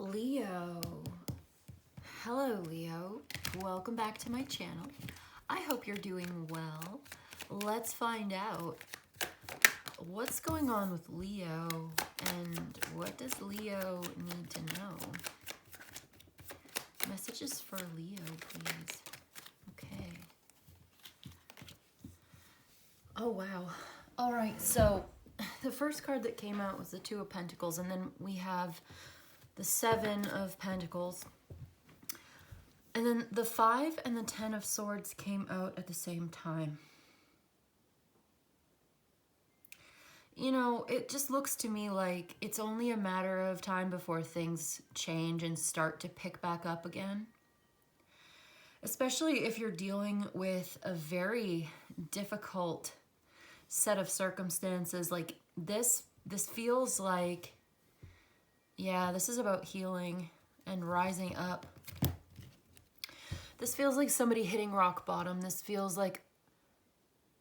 Leo. Hello, Leo. Welcome back to my channel. I hope you're doing well. Let's find out what's going on with Leo and what does Leo need to know. Messages for Leo, please. Okay. Oh, wow. All right, so the first card that came out was the Two of Pentacles, and then we have the Seven of Pentacles. And then the 5 and the 10 of Swords came out at the same time. You know, it just looks to me like it's only a matter of time before things change and start to pick back up again. Especially if you're dealing with a very difficult set of circumstances. Like this feels like, yeah, this is about healing and rising up. This feels like somebody hitting rock bottom. This feels like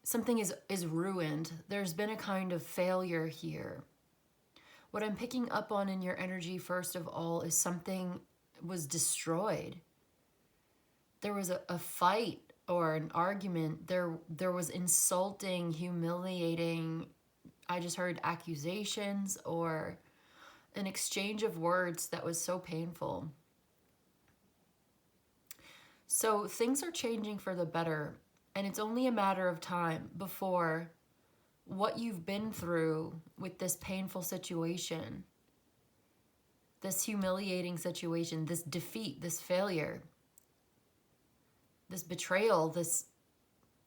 something is ruined. There's been a kind of failure here. What I'm picking up on in your energy, first of all, is something was destroyed. There was a fight or an argument. There was insulting, humiliating, I just heard accusations or an exchange of words that was so painful. So things are changing for the better, and it's only a matter of time before what you've been through with this painful situation, this humiliating situation, this defeat, this failure, this betrayal, this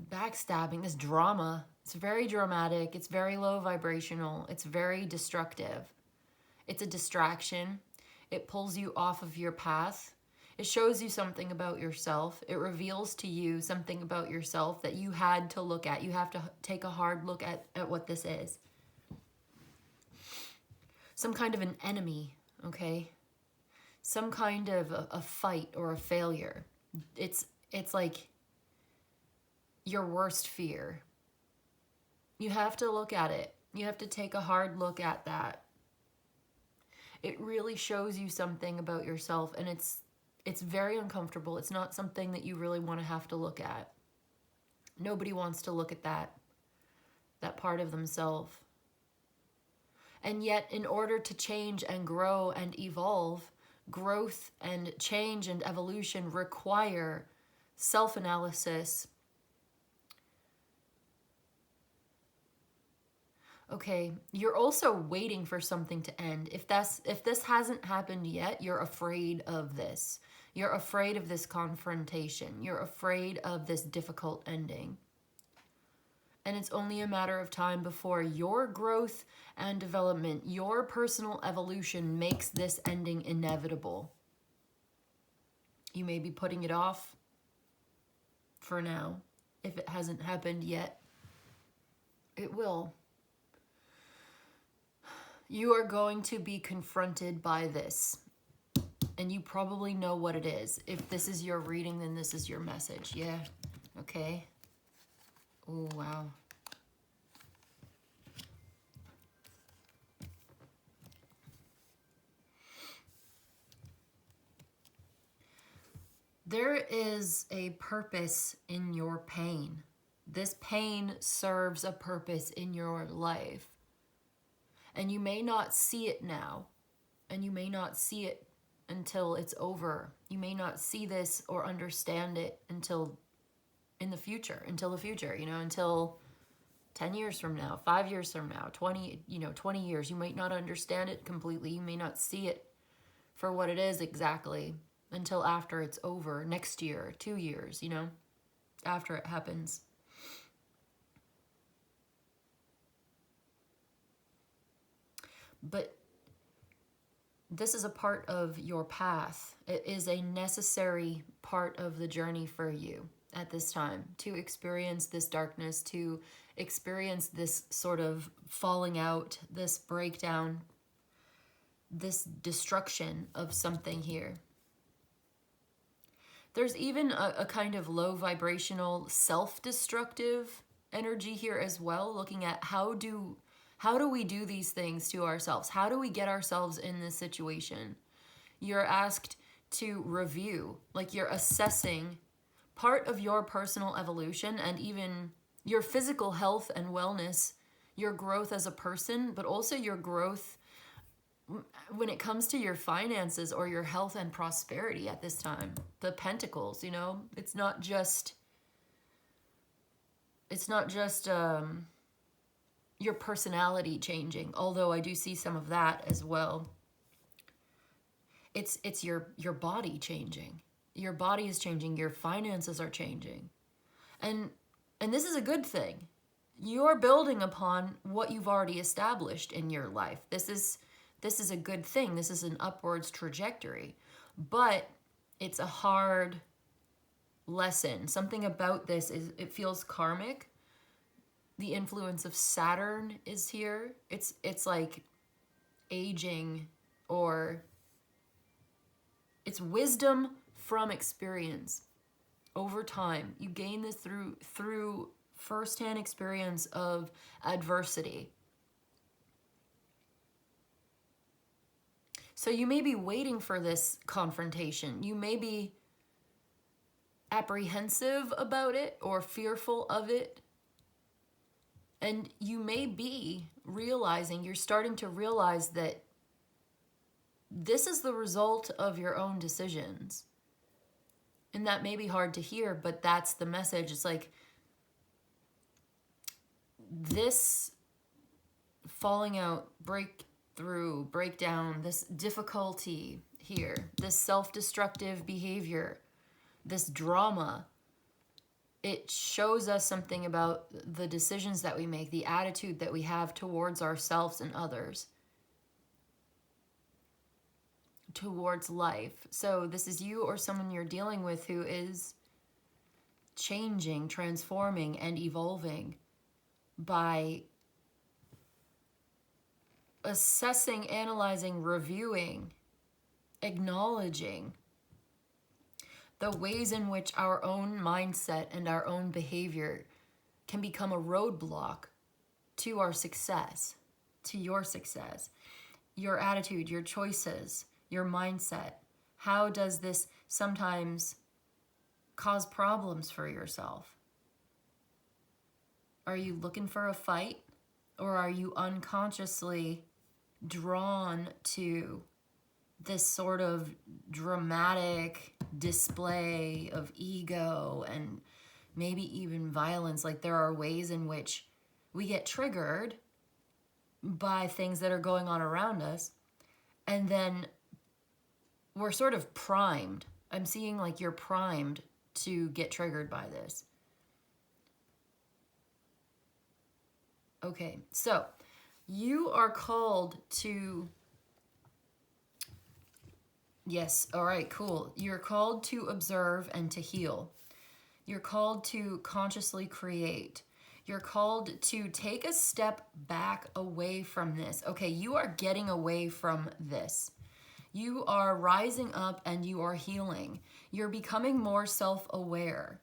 backstabbing, this drama. It's very dramatic. It's very low vibrational. It's very destructive. It's a distraction. It pulls you off of your path. It shows you something about yourself. It reveals to you something about yourself that you had to look at. You have to take a hard look at what this is. Some kind of an enemy, okay? Some kind of a fight or a failure. It's like your worst fear. You have to look at it. You have to take a hard look at that. It really shows you something about yourself, and it's very uncomfortable. It's not something that you really want to have to look at. Nobody wants to look at that part of themselves. And yet, in order to change and grow and evolve, growth and change and evolution require self-analysis. Okay, you're also waiting for something to end. If this hasn't happened yet, you're afraid of this. You're afraid of this confrontation. You're afraid of this difficult ending. And it's only a matter of time before your growth and development, your personal evolution makes this ending inevitable. You may be putting it off for now. If it hasn't happened yet, it will. You are going to be confronted by this. And you probably know what it is. If this is your reading, then this is your message. Yeah. Okay. Oh, wow. There is a purpose in your pain. This pain serves a purpose in your life. And you may not see it now. And you may not see it until it's over. You may not see this or understand it until the future, until 10 years from now, 5 years from now, 20 years. You might not understand it completely. You may not see it for what it is exactly until after it's over, next year, 2 years, after it happens. But this is a part of your path. It is a necessary part of the journey for you at this time to experience this darkness, to experience this sort of falling out, this breakdown, this destruction of something here. There's even a kind of low vibrational self-destructive energy here as well, looking at how do we do these things to ourselves? How do we get ourselves in this situation? You're asked to review, like you're assessing part of your personal evolution and even your physical health and wellness, your growth as a person, but also your growth when it comes to your finances or your health and prosperity at this time. The pentacles, you know, it's not just your personality changing, although I do see some of that as well. It's your body changing. Your body is changing, your finances are changing. And this is a good thing. You're building upon what you've already established in your life. This is a good thing. This is an upwards trajectory. But it's a hard lesson. Something about this is it feels karmic. The influence of Saturn is here. It's like aging, or it's wisdom from experience. Over time, you gain this through firsthand experience of adversity. So you may be waiting for this confrontation. You may be apprehensive about it or fearful of it. And you may be realizing, you're starting to realize that this is the result of your own decisions. And that may be hard to hear, but that's the message. It's like this falling out, breakthrough, breakdown, this difficulty here, this self-destructive behavior, this drama, it shows us something about the decisions that we make, the attitude that we have towards ourselves and others, towards life. So this is you or someone you're dealing with who is changing, transforming, and evolving by assessing, analyzing, reviewing, acknowledging the ways in which our own mindset and our own behavior can become a roadblock to our success, to your success, your attitude, your choices, your mindset. How does this sometimes cause problems for yourself? Are you looking for a fight, or are you unconsciously drawn to this sort of dramatic display of ego and maybe even violence? Like, there are ways in which we get triggered by things that are going on around us, and then we're sort of primed. I'm seeing like you're primed to get triggered by this. Okay, so you are called to... Yes, all right, cool. You're called to observe and to heal. You're called to consciously create. You're called to take a step back away from this. Okay, you are getting away from this. You are rising up and you are healing. You're becoming more self-aware.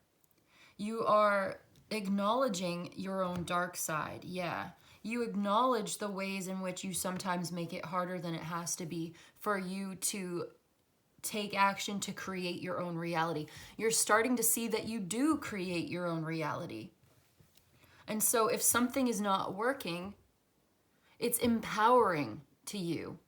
You are acknowledging your own dark side. Yeah. You acknowledge the ways in which you sometimes make it harder than it has to be for you to take action to create your own reality. You're starting to see that you do create your own reality. And so if something is not working, it's empowering to you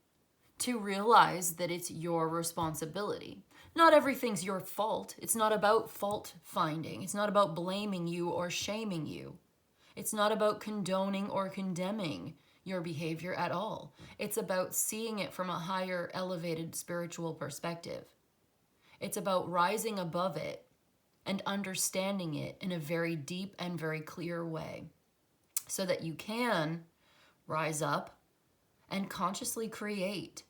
to realize that it's your responsibility. Not everything's your fault. It's not about fault finding. It's not about blaming you or shaming you. It's not about condoning or condemning your behavior at all. It's about seeing it from a higher, elevated spiritual perspective. It's about rising above it and understanding it in a very deep and very clear way so that you can rise up and consciously create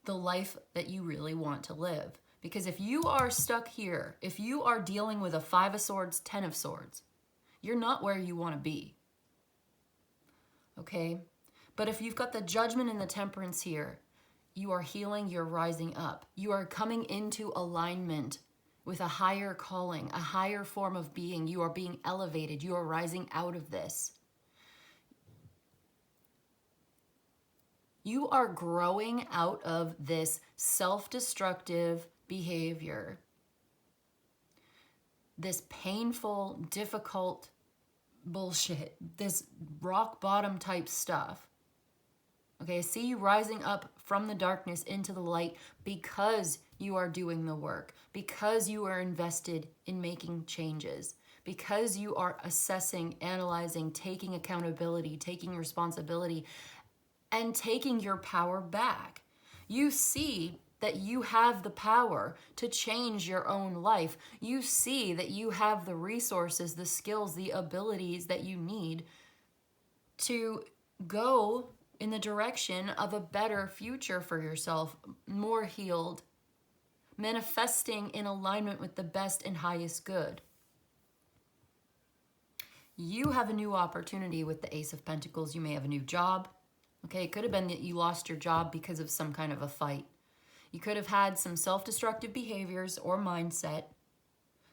the life that you really want to live. Because if you are stuck here, if you are dealing with a 5 of Swords, 10 of Swords, you're not where you want to be. Okay? But if you've got the Judgment and the Temperance here, you are healing, you're rising up. You are coming into alignment with a higher calling, a higher form of being. You are being elevated. You are rising out of this. You are growing out of this self-destructive behavior, this painful, difficult bullshit, this rock bottom type stuff. Okay, I see you rising up from the darkness into the light because you are doing the work, because you are invested in making changes, because you are assessing, analyzing, taking accountability, taking responsibility, and taking your power back. You see that you have the power to change your own life. You see that you have the resources, the skills, the abilities that you need to go in the direction of a better future for yourself, more healed, manifesting in alignment with the best and highest good. You have a new opportunity with the Ace of Pentacles. You may have a new job. Okay, it could have been that you lost your job because of some kind of a fight. You could have had some self-destructive behaviors or mindset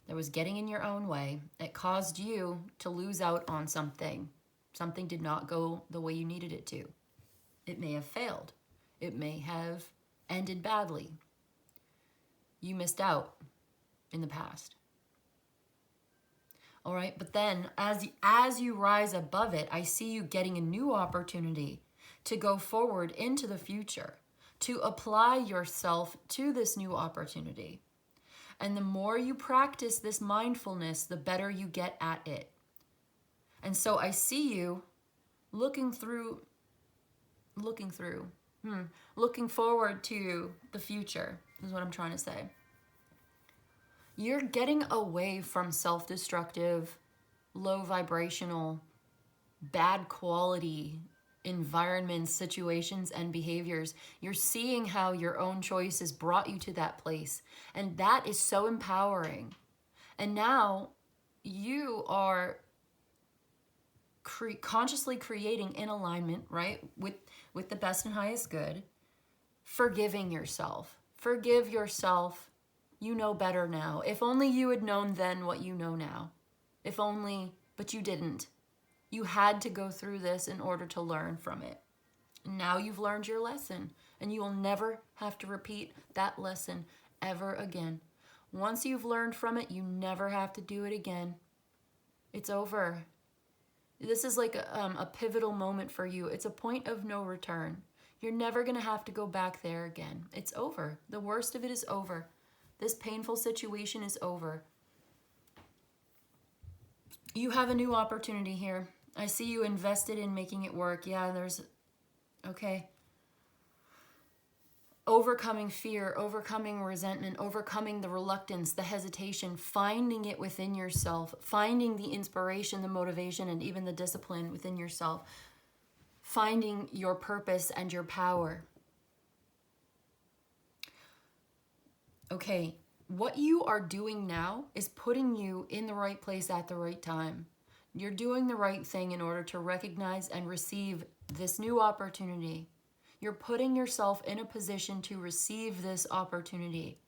that was getting in your own way. It caused you to lose out on something. Something did not go the way you needed it to. It may have failed. It may have ended badly. You missed out in the past. All right, but then as you rise above it, I see you getting a new opportunity to go forward into the future, to apply yourself to this new opportunity. And the more you practice this mindfulness, the better you get at it. And so I see you looking forward to the future, is what I'm trying to say. You're getting away from self-destructive, low vibrational, bad quality environments, situations, and behaviors. You're seeing how your own choices brought you to that place. And that is so empowering. And now you are consciously creating in alignment, right, with the best and highest good, forgiving yourself. Forgive yourself. You know better now. If only you had known then what you know now. If only, but you didn't. You had to go through this in order to learn from it. Now you've learned your lesson, and you will never have to repeat that lesson ever again. Once you've learned from it, you never have to do it again. It's over. This is like a pivotal moment for you. It's a point of no return. You're never going to have to go back there again. It's over. The worst of it is over. This painful situation is over. You have a new opportunity here. I see you invested in making it work. Yeah, okay. Overcoming fear, overcoming resentment, overcoming the reluctance, the hesitation, finding it within yourself, finding the inspiration, the motivation, and even the discipline within yourself, finding your purpose and your power. Okay, what you are doing now is putting you in the right place at the right time. You're doing the right thing in order to recognize and receive this new opportunity. You're putting yourself in a position to receive this opportunity.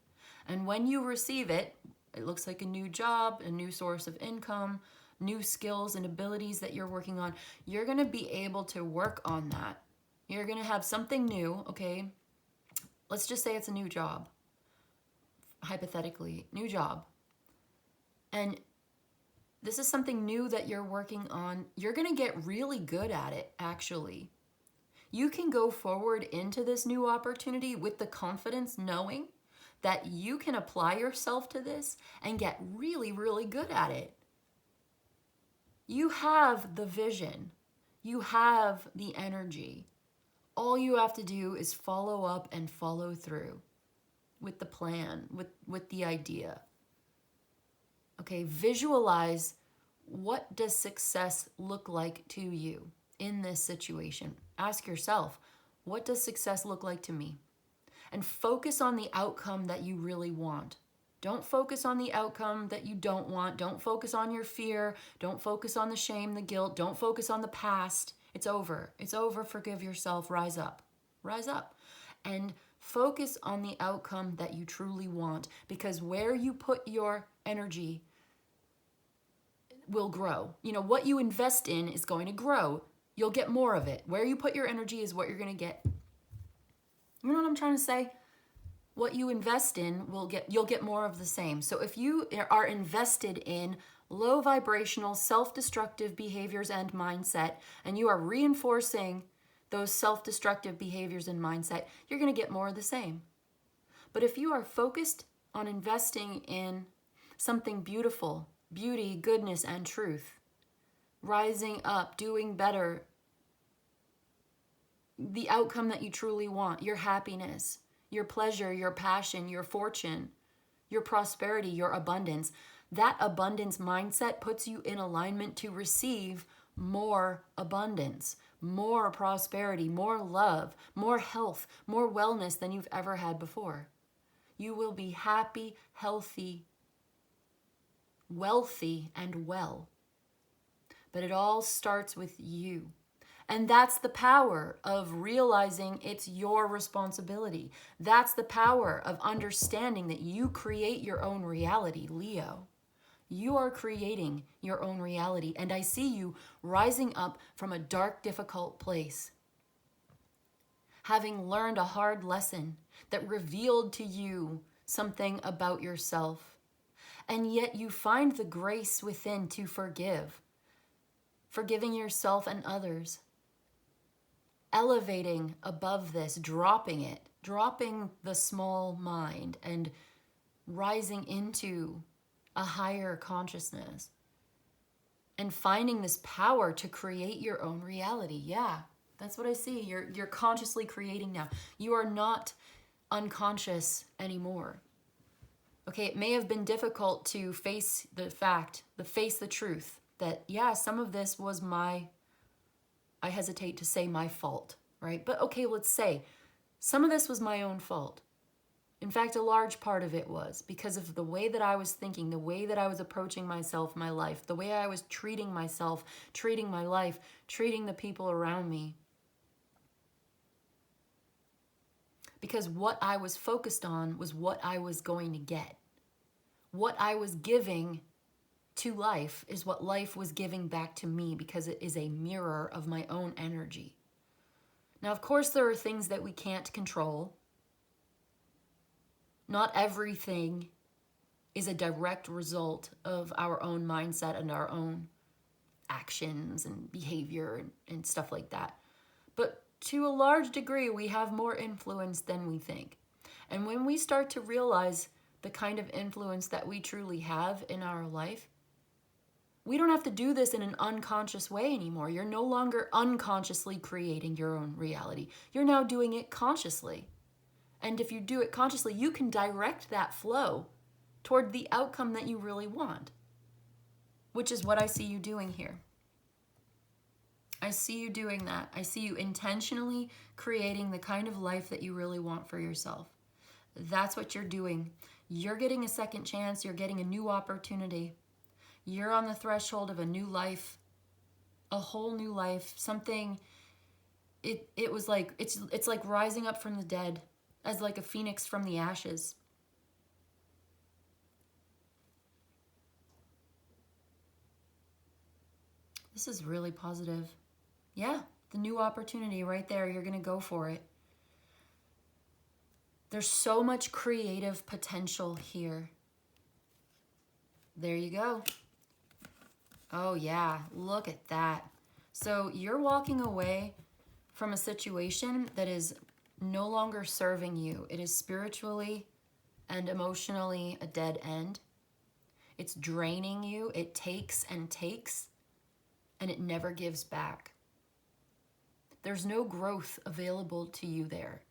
And when you receive it, it looks like a new job, a new source of income, new skills and abilities that you're working on. You're going to be able to work on that. You're going to have something new, okay? Let's just say it's a new job. Hypothetically, new job. And this is something new that you're working on. You're going to get really good at it, actually. You can go forward into this new opportunity with the confidence knowing that you can apply yourself to this and get really, really good at it. You have the vision. You have the energy. All you have to do is follow up and follow through with the plan, with the idea. Okay, visualize what does success look like to you in this situation. Ask yourself, what does success look like to me? And focus on the outcome that you really want. Don't focus on the outcome that you don't want. Don't focus on your fear. Don't focus on the shame, the guilt. Don't focus on the past. It's over. It's over. Forgive yourself. Rise up. Rise up. And focus on the outcome that you truly want, because where you put your energy will grow. You know, what you invest in is going to grow. You'll get more of it. Where you put your energy is what you're going to get. You know what I'm trying to say? What you invest in you'll get more of the same. So if you are invested in low vibrational self-destructive behaviors and mindset, and you are reinforcing those self-destructive behaviors and mindset, you're going to get more of the same. But if you are focused on investing in something beautiful, beauty, goodness, and truth, rising up, doing better, the outcome that you truly want, your happiness, your pleasure, your passion, your fortune, your prosperity, your abundance, that abundance mindset puts you in alignment to receive more abundance, more prosperity, more love, more health, more wellness than you've ever had before. You will be happy, healthy, wealthy, and well. But it all starts with you. And that's the power of realizing it's your responsibility. That's the power of understanding that you create your own reality, Leo. You are creating your own reality. And I see you rising up from a dark, difficult place, having learned a hard lesson that revealed to you something about yourself. And yet you find the grace within to forgive, forgiving yourself and others, elevating above this, dropping it, dropping the small mind and rising into a higher consciousness and finding this power to create your own reality. Yeah, that's what I see. You're consciously creating now. You are not unconscious anymore. Okay, it may have been difficult to face the truth that, yeah, some of this was I hesitate to say my fault, right? But okay, let's say some of this was my own fault. In fact, a large part of it was because of the way that I was thinking, the way that I was approaching myself, my life, the way I was treating myself, treating my life, treating the people around me. Because what I was focused on was what I was going to get. What I was giving to life is what life was giving back to me, because it is a mirror of my own energy. Now, of course, there are things that we can't control. Not everything is a direct result of our own mindset and our own actions and behavior and stuff like that. But to a large degree, we have more influence than we think. And when we start to realize the kind of influence that we truly have in our life, we don't have to do this in an unconscious way anymore. You're no longer unconsciously creating your own reality. You're now doing it consciously. And if you do it consciously, you can direct that flow toward the outcome that you really want, which is what I see you doing here. I see you doing that. I see you intentionally creating the kind of life that you really want for yourself. That's what you're doing. You're getting a second chance. You're getting a new opportunity. You're on the threshold of a new life, a whole new life, something, it was like, it's like rising up from the dead as like a phoenix from the ashes. This is really positive. Yeah, the new opportunity right there, you're gonna go for it. There's so much creative potential here. There you go. Oh yeah, look at that. So you're walking away from a situation that is no longer serving you. It is spiritually and emotionally a dead end. It's draining you. It takes and takes, and it never gives back. There's no growth available to you there.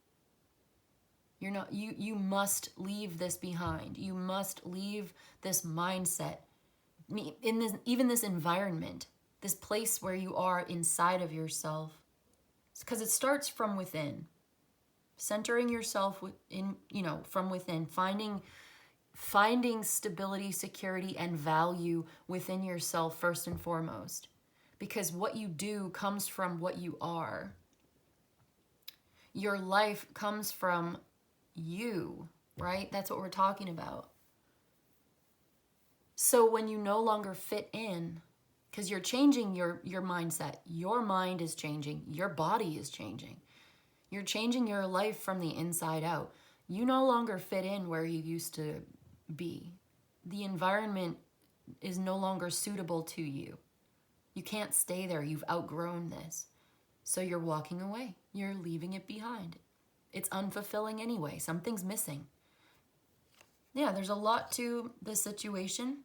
You must leave this behind. You must leave this mindset, even this environment, this place where you are inside of yourself, because it starts from within. Centering yourself from within, finding stability, security, and value within yourself first and foremost, because what you do comes from what you are. Your life comes from you, right? That's what we're talking about. So when you no longer fit in, because you're changing your mindset, your mind is changing, your body is changing. You're changing your life from the inside out. You no longer fit in where you used to be. The environment is no longer suitable to you. You can't stay there. You've outgrown this. So you're walking away. You're leaving it behind. It's unfulfilling anyway. Something's missing. Yeah, there's a lot to the situation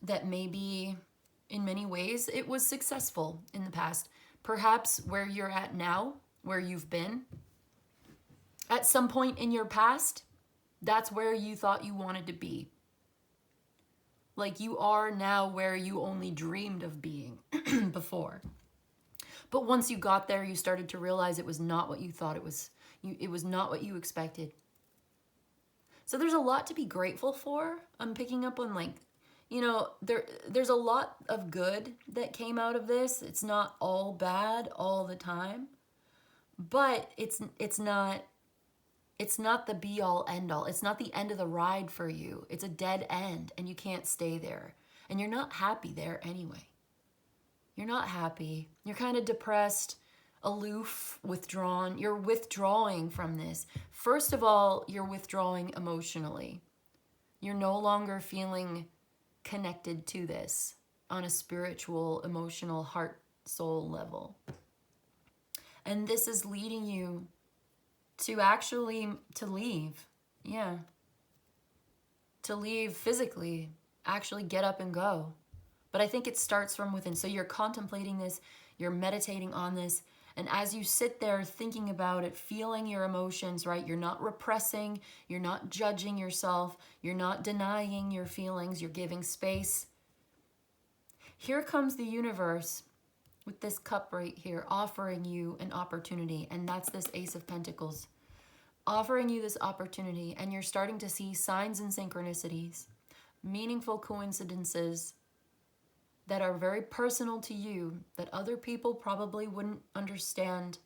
that maybe in many ways it was successful in the past. Perhaps where you're at now, where you've been, at some point in your past, that's where you thought you wanted to be. Like you are now where you only dreamed of being before. But once you got there, you started to realize it was not what you thought it was. It was not what you expected. So there's a lot to be grateful for. I'm picking up on like, you know, there's a lot of good that came out of this. It's not all bad all the time. But it's not the be all end all. It's not the end of the ride for you. It's a dead end and you can't stay there. And you're not happy there anyway. You're not happy. You're kind of depressed, aloof, withdrawn. You're withdrawing from this. First of all, you're withdrawing emotionally. You're no longer feeling connected to this on a spiritual, emotional, heart, soul level. And this is leading you to actually to leave. Yeah. To leave physically, actually get up and go. But I think it starts from within. So you're contemplating this, you're meditating on this, and as you sit there thinking about it, feeling your emotions, right? You're not repressing, you're not judging yourself, you're not denying your feelings, you're giving space. Here comes the universe with this cup right here, offering you an opportunity, and that's this Ace of Pentacles. Offering you this opportunity, and you're starting to see signs and synchronicities, meaningful coincidences that are very personal to you, that other people probably wouldn't understand.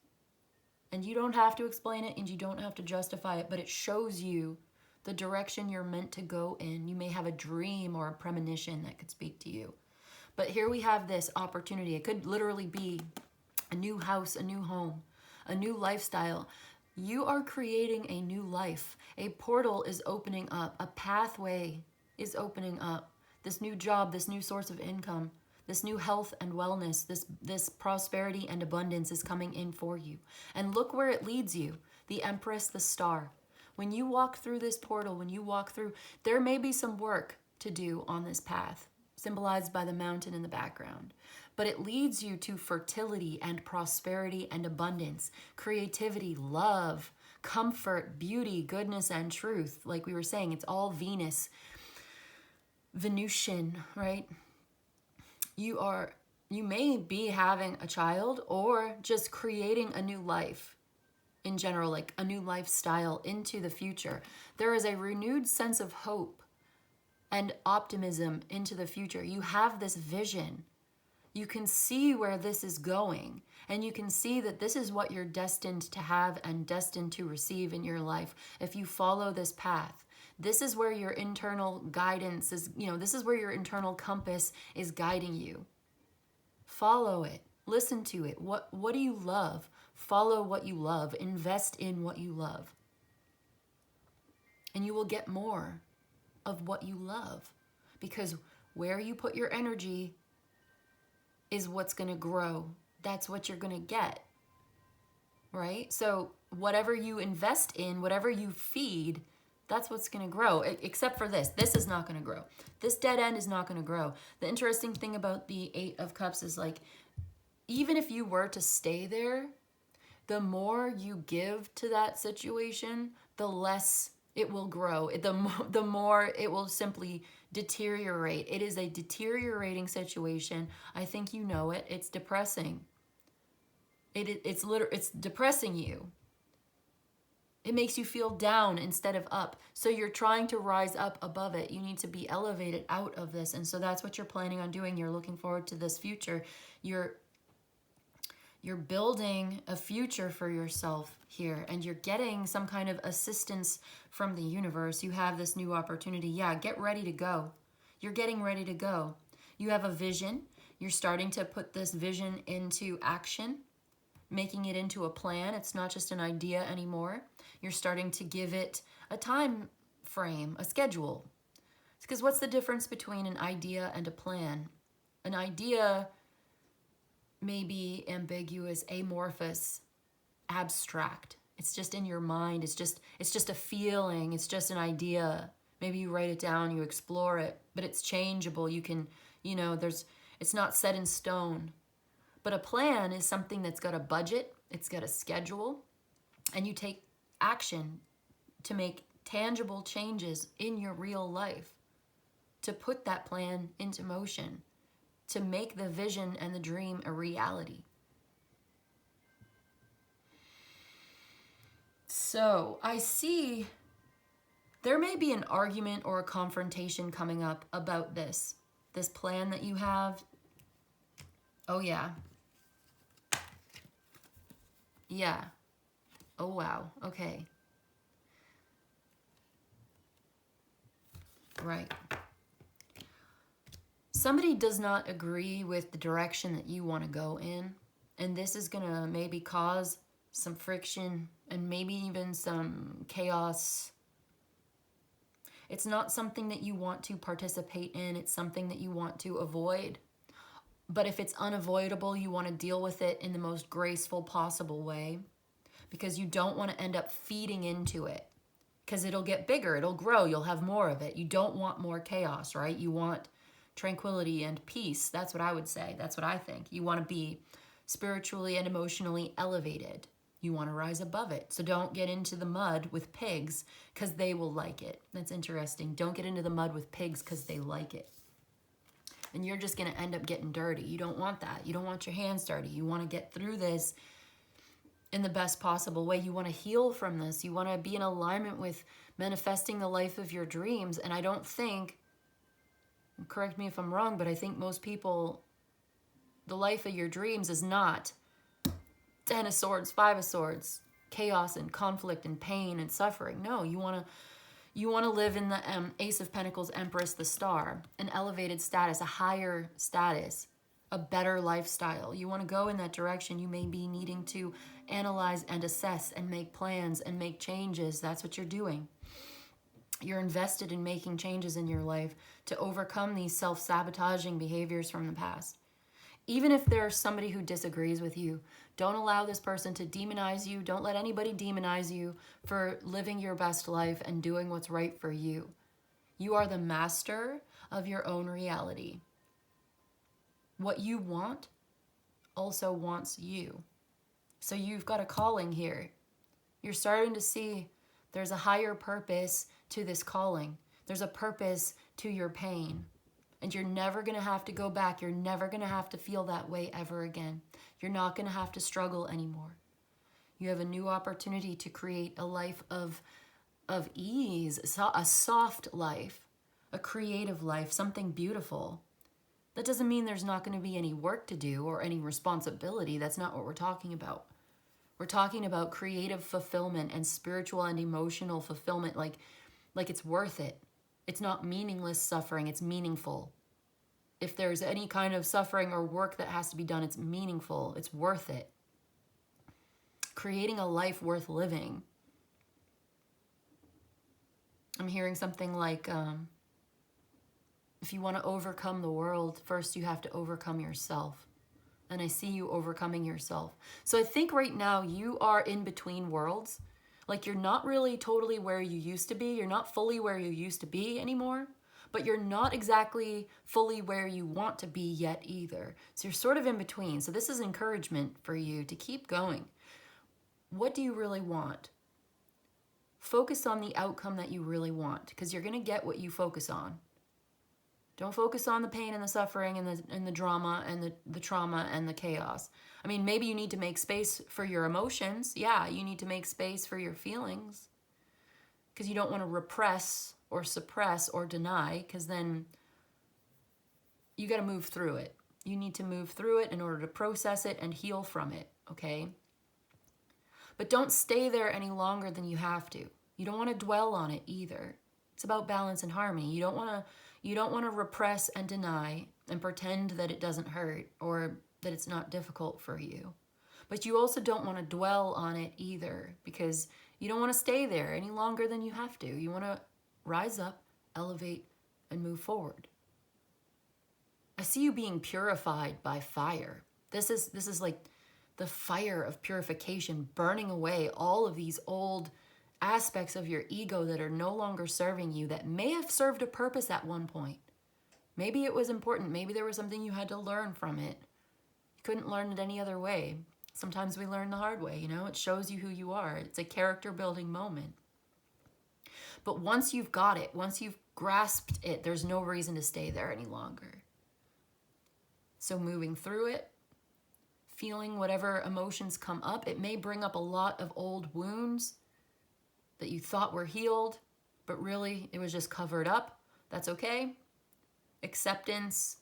And you don't have to explain it, and you don't have to justify it, but it shows you the direction you're meant to go in. You may have a dream or a premonition that could speak to you. But here we have this opportunity. It could literally be a new house, a new home, a new lifestyle. You are creating a new life. A portal is opening up. A pathway is opening up. This new job, this new source of income, this new health and wellness, this prosperity and abundance is coming in for you. And look where it leads you. The Empress, the star. When you walk through this portal, when you walk through, there may be some work to do on this path, symbolized by the mountain in the background. But it leads you to fertility and prosperity and abundance, creativity, love, comfort, beauty, goodness, and truth. Like we were saying, it's all Venus, Venusian, right? You may be having a child or just creating a new life in general, like a new lifestyle into the future. There is a renewed sense of hope and optimism into the future. You have this vision. You can see where this is going, and you can see that this is what you're destined to have and destined to receive in your life if you follow this path. This is where your internal guidance is, this is where your internal compass is guiding you. Follow it. Listen to it. What do you love? Follow what you love. Invest in what you love. And you will get more of what you love, because where you put your energy is what's going to grow. That's what you're going to get, right? So whatever you invest in, whatever you feed, that's what's going to grow, except for this. This is not going to grow. This dead end is not going to grow. The interesting thing about the Eight of Cups is like, even if you were to stay there, the more you give to that situation, the less it will grow. The more it will simply deteriorate. It is a deteriorating situation. I think you know it. It's depressing. It's depressing you. It makes you feel down instead of up. So you're trying to rise up above it. You need to be elevated out of this. And so that's what you're planning on doing. You're looking forward to this future. You're building a future for yourself here, and you're getting some kind of assistance from the universe. You have this new opportunity. Yeah, get ready to go. You're getting ready to go. You have a vision. You're starting to put this vision into action. making it into a plan. It's not just an idea anymore. You're starting to give it a time frame, a schedule. Because what's the difference between an idea and a plan? An idea may be ambiguous, amorphous, abstract. It's just in your mind. It's just a feeling. It's just an idea. Maybe you write it down, you explore it, but it's changeable. You can, it's not set in stone. But a plan is something that's got a budget, it's got a schedule, and you take action to make tangible changes in your real life, to put that plan into motion, to make the vision and the dream a reality. So I see there may be an argument or a confrontation coming up about this plan that you have. Oh yeah. Yeah. Oh wow. Okay. Right. Somebody does not agree with the direction that you want to go in, and this is going to maybe cause some friction and maybe even some chaos. It's not something that you want to participate in. It's something that you want to avoid. But if it's unavoidable, you want to deal with it in the most graceful possible way, because you don't want to end up feeding into it, because it'll get bigger, it'll grow, you'll have more of it. You don't want more chaos, right? You want tranquility and peace. That's what I would say. That's what I think. You want to be spiritually and emotionally elevated. You want to rise above it. So don't get into the mud with pigs because they will like it. That's interesting. Don't get into the mud with pigs because they like it. And you're just going to end up getting dirty. You don't want that. You don't want your hands dirty. You want to get through this in the best possible way. You want to heal from this. You want to be in alignment with manifesting the life of your dreams. And I don't think, correct me if I'm wrong, but I think most people, the life of your dreams is not 10 of swords, 5 of swords, chaos and conflict and pain and suffering. No, you want to live in the Ace of Pentacles, Empress, the Star, an elevated status, a higher status, a better lifestyle. You want to go in that direction. You may be needing to analyze and assess and make plans and make changes. That's what you're doing. You're invested in making changes in your life to overcome these self-sabotaging behaviors from the past. Even if there's somebody who disagrees with you, don't allow this person to demonize you. Don't let anybody demonize you for living your best life and doing what's right for you. You are the master of your own reality. What you want also wants you. So you've got a calling here. You're starting to see there's a higher purpose to this calling. There's a purpose to your pain. And you're never going to have to go back. You're never going to have to feel that way ever again. You're not going to have to struggle anymore. You have a new opportunity to create a life of ease, a soft life, a creative life, something beautiful. That doesn't mean there's not going to be any work to do or any responsibility. That's not what we're talking about. We're talking about creative fulfillment and spiritual and emotional fulfillment, like it's worth it. It's not meaningless suffering, it's meaningful. If there's any kind of suffering or work that has to be done, it's meaningful, it's worth it. Creating a life worth living. I'm hearing something like, if you want to overcome the world, first you have to overcome yourself. And I see you overcoming yourself. So I think right now you are in between worlds. Like you're not really totally where you used to be. You're not fully where you used to be anymore. But you're not exactly fully where you want to be yet either. So you're sort of in between. So this is encouragement for you to keep going. What do you really want? Focus on the outcome that you really want, because you're going to get what you focus on. Don't focus on the pain and the suffering and the drama and the trauma and the chaos. I mean, maybe you need to make space for your emotions. Yeah, you need to make space for your feelings, because you don't want to repress or suppress or deny, because then you got to move through it. You need to move through it in order to process it and heal from it, okay? But don't stay there any longer than you have to. You don't want to dwell on it either. It's about balance and harmony. You don't want to repress and deny and pretend that it doesn't hurt or that it's not difficult for you. But you also don't want to dwell on it either, because you don't want to stay there any longer than you have to. You want to rise up, elevate, and move forward. I see you being purified by fire. This is like the fire of purification, burning away all of these old aspects of your ego that are no longer serving you, that may have served a purpose at one point. Maybe it was important. Maybe there was something you had to learn from it. You couldn't learn it any other way. Sometimes we learn the hard way, you know? It shows you who you are. It's a character building moment. But once you've got it, once you've grasped it, there's no reason to stay there any longer. So moving through it, feeling whatever emotions come up, it may bring up a lot of old wounds that you thought were healed, but really it was just covered up. That's okay. Acceptance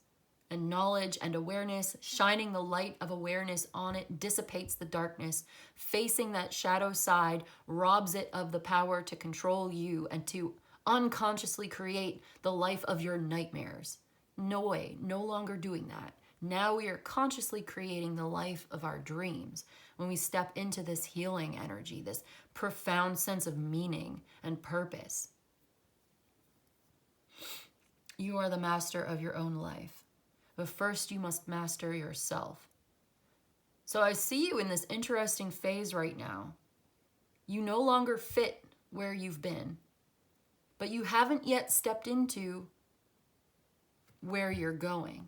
and knowledge and awareness, shining the light of awareness on it dissipates the darkness. Facing that shadow side robs it of the power to control you and to unconsciously create the life of your nightmares. No way, no longer doing that. Now we are consciously creating the life of our dreams when we step into this healing energy, this profound sense of meaning and purpose. You are the master of your own life, but first you must master yourself. So I see you in this interesting phase right now. You no longer fit where you've been, but you haven't yet stepped into where you're going.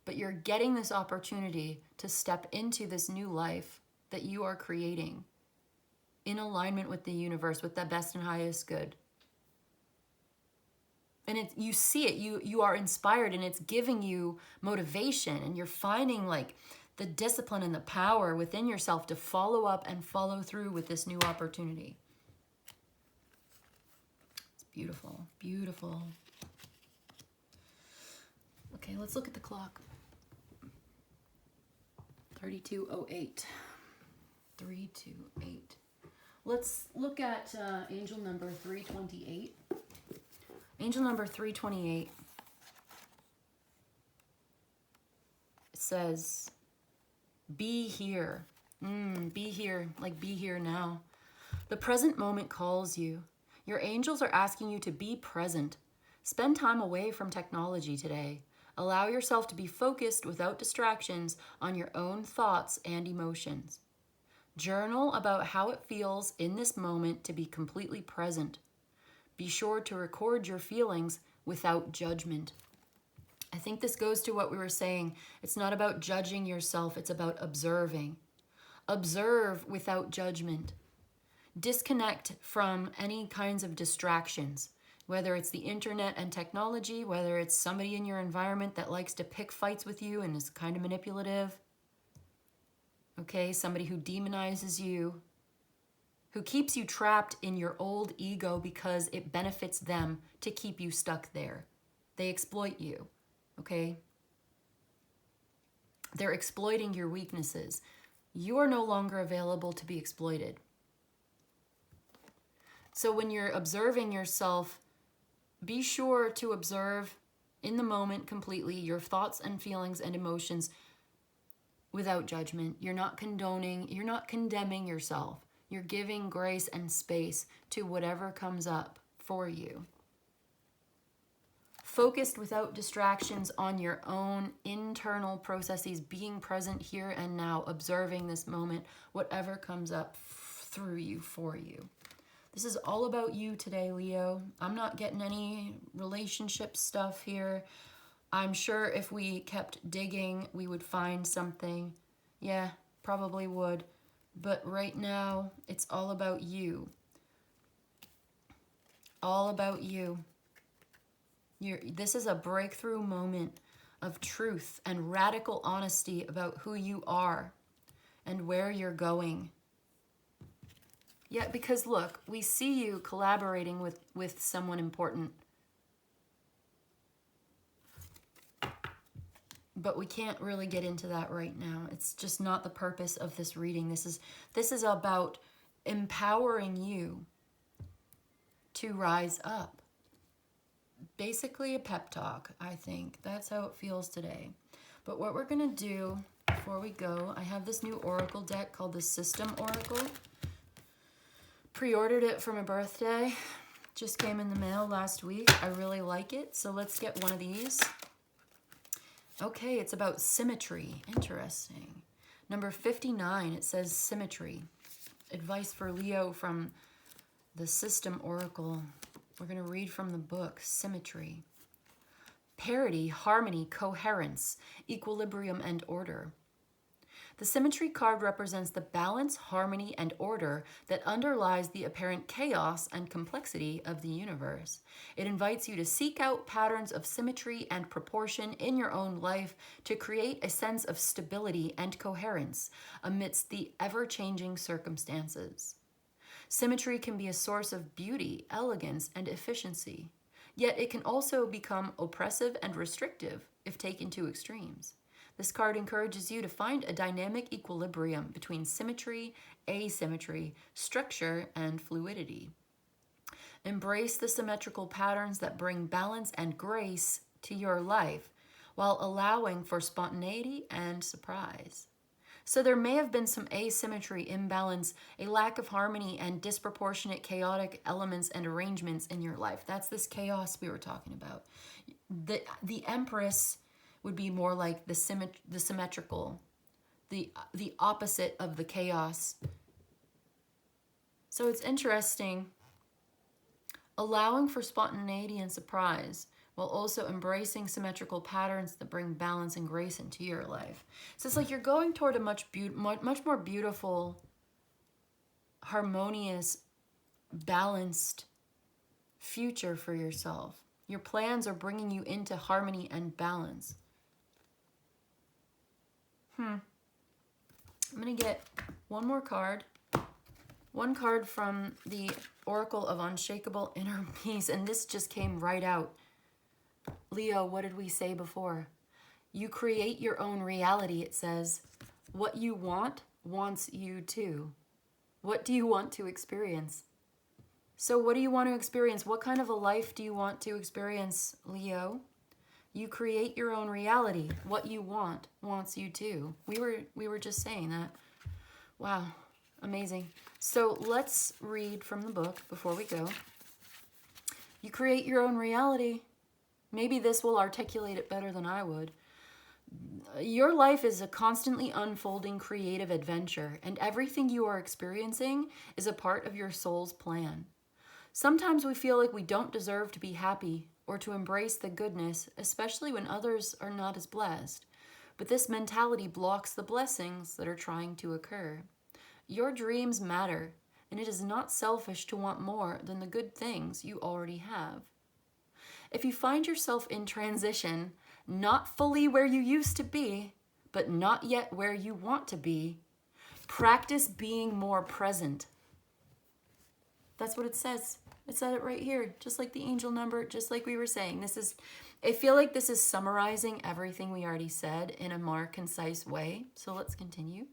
But you're getting this opportunity to step into this new life that you are creating in alignment with the universe, with the best and highest good. And you see it, you are inspired, and it's giving you motivation, and you're finding like the discipline and the power within yourself to follow up and follow through with this new opportunity. It's beautiful, beautiful. Okay, let's look at the clock. 3208. 328. Let's look at angel number 328. Angel number 328 says, be here. Be here, like be here now. The present moment calls you. Your angels are asking you to be present. Spend time away from technology today. Allow yourself to be focused without distractions on your own thoughts and emotions. Journal about how it feels in this moment to be completely present. Be sure to record your feelings without judgment. I think this goes to what we were saying. It's not about judging yourself, it's about observing. Observe without judgment. Disconnect from any kinds of distractions, whether it's the internet and technology, whether it's somebody in your environment that likes to pick fights with you and is kind of manipulative. Okay, somebody who demonizes you, who keeps you trapped in your old ego because it benefits them to keep you stuck there. They exploit you, okay? They're exploiting your weaknesses. You are no longer available to be exploited. So when you're observing yourself, be sure to observe in the moment completely your thoughts and feelings and emotions without judgment. You're not condoning, you're not condemning yourself. You're giving grace and space to whatever comes up for you. Focused without distractions on your own internal processes, being present here and now, observing this moment, whatever comes up through you, for you. This is all about you today, Leo. I'm not getting any relationship stuff here. I'm sure if we kept digging, we would find something. Yeah, probably would. But right now, it's all about you. All about you. This is a breakthrough moment of truth and radical honesty about who you are and where you're going. Yeah, because look, we see you collaborating with someone important. But we can't really get into that right now. It's just not the purpose of this reading. This is about empowering you to rise up. Basically a pep talk, I think. That's how it feels today. But what we're going to do before we go, I have this new oracle deck called the System Oracle. Pre-ordered it for my birthday. Just came in the mail last week. I really like it, so let's get one of these. Okay, it's about symmetry. Interesting. Number 59, it says symmetry. Advice for Leo from the System Oracle. We're going to read from the book, Symmetry. Parity, harmony, coherence, equilibrium, and order. The symmetry card represents the balance, harmony, and order that underlies the apparent chaos and complexity of the universe. It invites you to seek out patterns of symmetry and proportion in your own life to create a sense of stability and coherence amidst the ever-changing circumstances. Symmetry can be a source of beauty, elegance, and efficiency. Yet it can also become oppressive and restrictive if taken to extremes. This card encourages you to find a dynamic equilibrium between symmetry, asymmetry, structure, and fluidity. Embrace the symmetrical patterns that bring balance and grace to your life while allowing for spontaneity and surprise. So there may have been some asymmetry, imbalance, a lack of harmony, and disproportionate chaotic elements and arrangements in your life. That's this chaos we were talking about. The Empress would be more like the symmetrical, the opposite of the chaos. So it's interesting, allowing for spontaneity and surprise while also embracing symmetrical patterns that bring balance and grace into your life. So it's like you're going toward a much more beautiful, harmonious, balanced future for yourself. Your plans are bringing you into harmony and balance. I'm going to get one more card. One card from the Oracle of Unshakable Inner Peace, and this just came right out. Leo, what did we say before? You create your own reality, it says. What you want wants you too. What do you want to experience? So what do you want to experience? What kind of a life do you want to experience, Leo? You create your own reality. What you want wants you too. We were just saying that. Wow, amazing. So let's read from the book before we go. You create your own reality. Maybe this will articulate it better than I would. Your life is a constantly unfolding creative adventure, and everything you are experiencing is a part of your soul's plan. Sometimes we feel like we don't deserve to be happy or to embrace the goodness, especially when others are not as blessed. But this mentality blocks the blessings that are trying to occur. Your dreams matter, and it is not selfish to want more than the good things you already have. If you find yourself in transition, not fully where you used to be, but not yet where you want to be, practice being more present. That's what it says. It said it right here, just like the angel number, just like we were saying. I feel like this is summarizing everything we already said in a more concise way. So let's continue.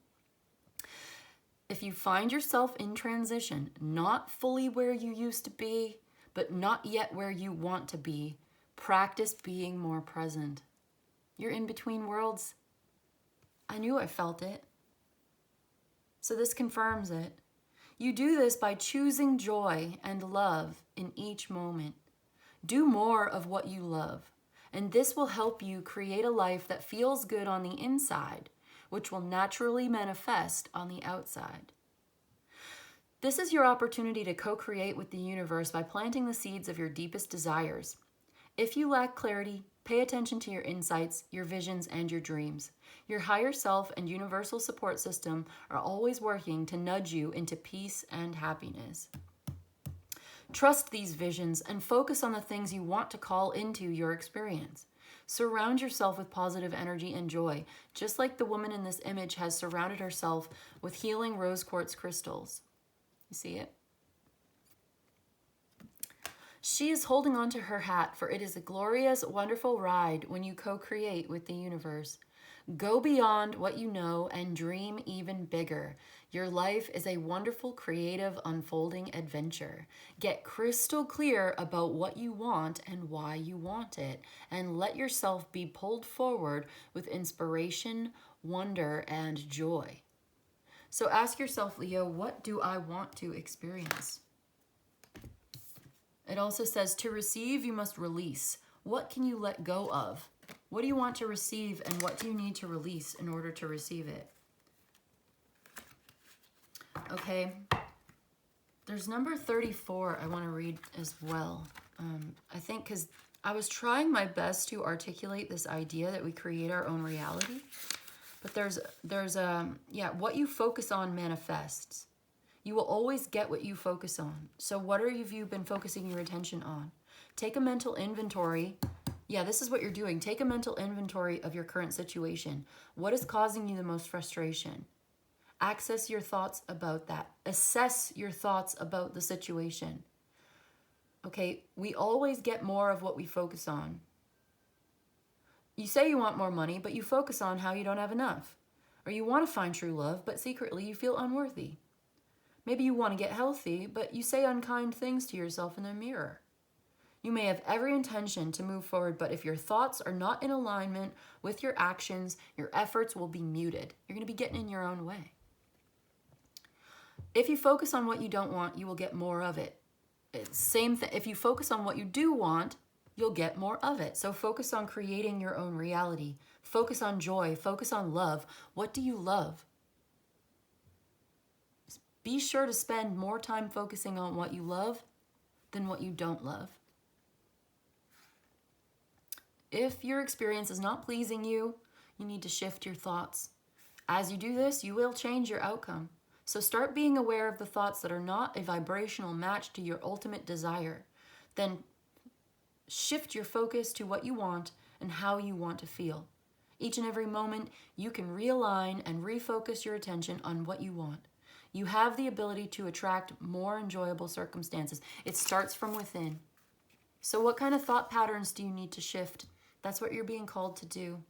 If you find yourself in transition, not fully where you used to be, but not yet where you want to be, practice being more present. You're in between worlds. I knew I felt it. So this confirms it. You do this by choosing joy and love in each moment. Do more of what you love, and this will help you create a life that feels good on the inside, which will naturally manifest on the outside. This is your opportunity to co-create with the universe by planting the seeds of your deepest desires. If you lack clarity, pay attention to your insights, your visions, and your dreams. Your higher self and universal support system are always working to nudge you into peace and happiness. Trust these visions and focus on the things you want to call into your experience. Surround yourself with positive energy and joy, just like the woman in this image has surrounded herself with healing rose quartz crystals. You see it? She is holding on to her hat, for it is a glorious, wonderful ride when you co-create with the universe. Go beyond what you know and dream even bigger. Your life is a wonderful, creative, unfolding adventure. Get crystal clear about what you want and why you want it, and let yourself be pulled forward with inspiration, wonder, and joy. So ask yourself, Leo, what do I want to experience? It also says to receive, you must release. What can you let go of? What do you want to receive, and what do you need to release in order to receive it? Okay, there's number 34 I want to read as well. I think because I was trying my best to articulate this idea that we create our own reality. But there's what you focus on manifests. You will always get what you focus on. So what have you been focusing your attention on? Take a mental inventory. Yeah, this is what you're doing. Take a mental inventory of your current situation. What is causing you the most frustration? Access your thoughts about that. Assess your thoughts about the situation. Okay, we always get more of what we focus on. You say you want more money, but you focus on how you don't have enough. Or you want to find true love, but secretly you feel unworthy. Maybe you want to get healthy, but you say unkind things to yourself in the mirror. You may have every intention to move forward, but if your thoughts are not in alignment with your actions, your efforts will be muted. You're going to be getting in your own way. If you focus on what you don't want, you will get more of it. Same thing. If you focus on what you do want, you'll get more of it. So focus on creating your own reality. Focus on joy. Focus on love. What do you love? Be sure to spend more time focusing on what you love than what you don't love. If your experience is not pleasing you, you need to shift your thoughts. As you do this, you will change your outcome. So start being aware of the thoughts that are not a vibrational match to your ultimate desire. Then shift your focus to what you want and how you want to feel. Each and every moment, you can realign and refocus your attention on what you want. You have the ability to attract more enjoyable circumstances. It starts from within. So what kind of thought patterns do you need to shift? That's what you're being called to do.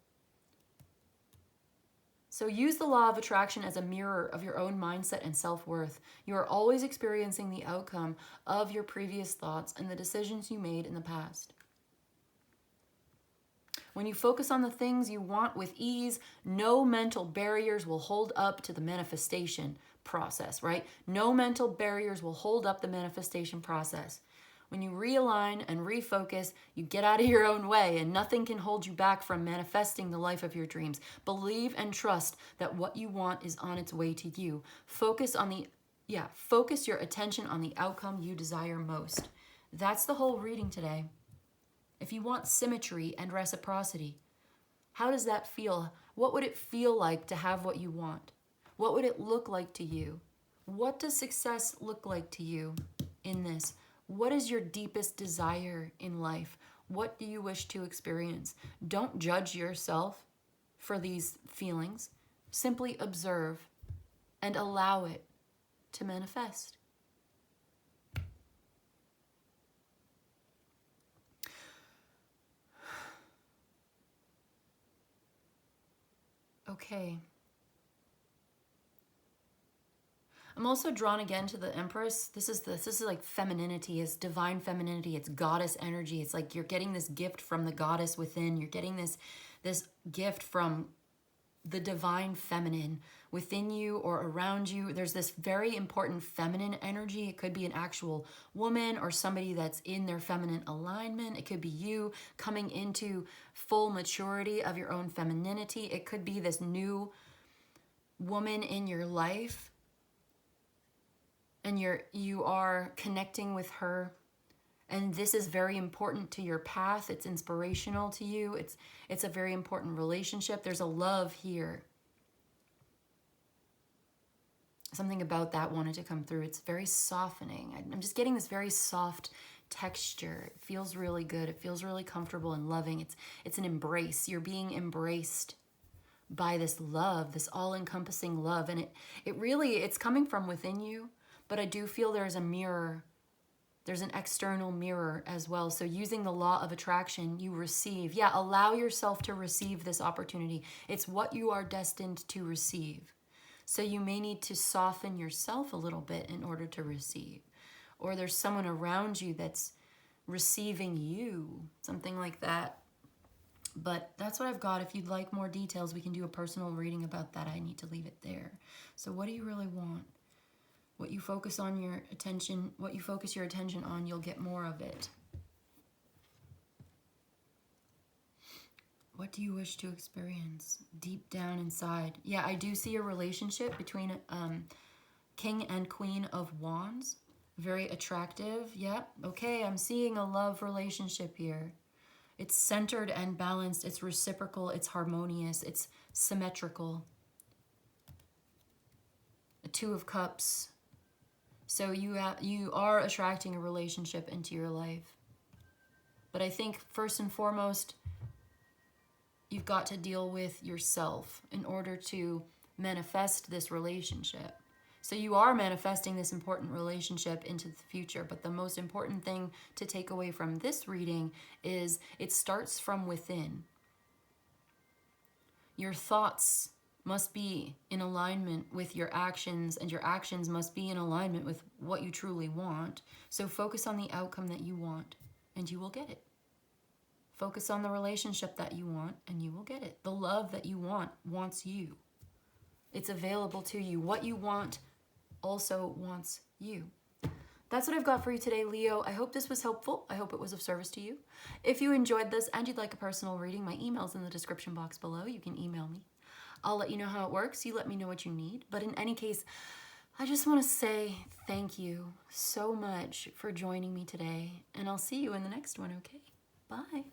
So use the law of attraction as a mirror of your own mindset and self-worth. You are always experiencing the outcome of your previous thoughts and the decisions you made in the past. When you focus on the things you want with ease, no mental barriers will hold up to the manifestation process, right? No mental barriers will hold up the manifestation process. When you realign and refocus, you get out of your own way, and nothing can hold you back from manifesting the life of your dreams. Believe and trust that what you want is on its way to you. Focus your attention on the outcome you desire most. That's the whole reading today. If you want symmetry and reciprocity, how does that feel? What would it feel like to have what you want? What would it look like to you? What does success look like to you in this? What is your deepest desire in life? What do you wish to experience? Don't judge yourself for these feelings. Simply observe and allow it to manifest. Okay. I'm also drawn again to the Empress. This is like femininity, is divine femininity. It's goddess energy. It's like you're getting this gift from the goddess within. You're getting this gift from the divine feminine within you or around you. There's this very important feminine energy. It could be an actual woman or somebody that's in their feminine alignment. It could be you coming into full maturity of your own femininity. It could be this new woman in your life, and you are connecting with her, and this is very important to your path. It's inspirational to you. It's a very important relationship. There's a love here. Something about that wanted to come through. It's very softening. I'm just getting this very soft texture. It feels really good. It feels really comfortable and loving. It's an embrace. You're being embraced by this love, this all-encompassing love, and it's coming from within you. But I do feel there's a mirror. There's an external mirror as well. So using the law of attraction, you receive. Yeah, allow yourself to receive this opportunity. It's what you are destined to receive. So you may need to soften yourself a little bit in order to receive. Or there's someone around you that's receiving you, something like that. But that's what I've got. If you'd like more details, we can do a personal reading about that. I need to leave it there. So what do you really want? What you focus on your attention, what you focus your attention on, you'll get more of it. What do you wish to experience deep down inside? Yeah, I do see a relationship between King and Queen of Wands. Very attractive. Yep. Okay, I'm seeing a love relationship here. It's centered and balanced. It's reciprocal. It's harmonious. It's symmetrical. A Two of Cups. So you are attracting a relationship into your life. But I think first and foremost, you've got to deal with yourself in order to manifest this relationship. So you are manifesting this important relationship into the future, but the most important thing to take away from this reading is it starts from within. Your thoughts must be in alignment with your actions, and your actions must be in alignment with what you truly want. So focus on the outcome that you want, and you will get it. Focus on the relationship that you want, and you will get it. The love that you want wants you. It's available to you. What you want also wants you. That's what I've got for you today, Leo. I hope this was helpful. I hope it was of service to you. If you enjoyed this and you'd like a personal reading, my email's in the description box below. You can email me. I'll let you know how it works. You let me know what you need. But in any case, I just want to say thank you so much for joining me today. And I'll see you in the next one, okay? Bye.